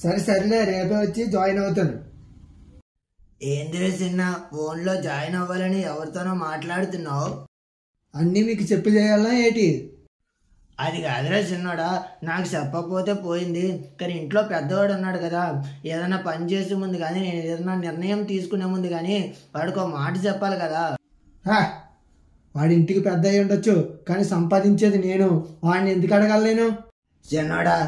సరే సరేలే, రేపే వచ్చి జాయిన్ అవుతాను. ఏందిరే చిన్న, ఫోన్లో జాయిన్ అవ్వాలని ఎవరితోనో మాట్లాడుతున్నావు? అన్నీ మీకు చెప్పి చేయాలా ఏటి? అది కాదురా చిన్నోడా, నాకు చెప్పకపోతే పోయింది. కానీ ఇంట్లో పెద్దవాడు ఉన్నాడు కదా, ఏదైనా పని చేసే ముందు కానీ నేను ఏదైనా నిర్ణయం తీసుకునే ముందు కానీ వాడికి ఒక మాట చెప్పాలి కదా. వాడి ఇంటికి పెద్ద అయి ఉండొచ్చు, కానీ సంపాదించేది నేను. వాడిని ఎందుకు అడగలేను? చిన్నోడా,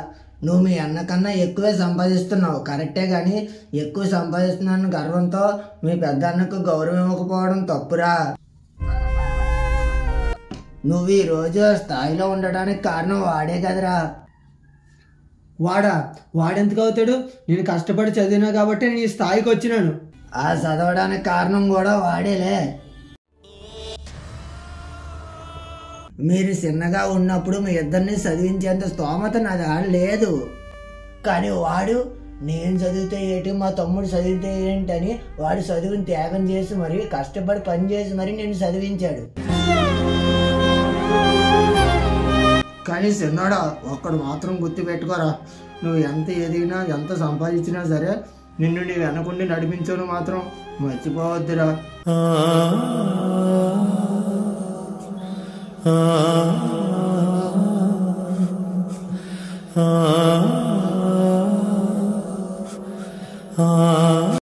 నువ్వు మీ అన్నకన్నా ఎక్కువే సంపాదిస్తున్నావు కరెక్టే, కానీ ఎక్కువ సంపాదిస్తున్నాను గర్వంతో మీ పెద్ద అన్నకు గౌరవం ఇవ్వకపోవడం తప్పురా. నువ్వు ఈరోజు స్థాయిలో ఉండడానికి కారణం వాడే కదరా. వాడెందుకు అవుతాడు? నేను కష్టపడి చదివినా కాబట్టి నేను ఈ స్థాయికి వచ్చినాను. ఆ చదవడానికి కారణం కూడా వాడేలే. మీరు చిన్నగా ఉన్నప్పుడు మీ ఇద్దరిని చదివించేంత స్తోమత నాది లేదు. కానీ వాడు నేను చదివితే ఏంటి, మా తమ్ముడు చదివితే ఏంటని వాడు చదువుని త్యాగం చేసి మరి కష్టపడి పని చేసి మరి నేను చదివించాడు. కానీ చిన్నోడా, ఒక్కడు మాత్రం గుర్తు పెట్టుకోరా, నువ్వు ఎంత ఎదిగినా ఎంత సంపాదించినా సరే నిన్ను నీ వెనకుండి నడిపించను మాత్రం మర్చిపోవద్దురా.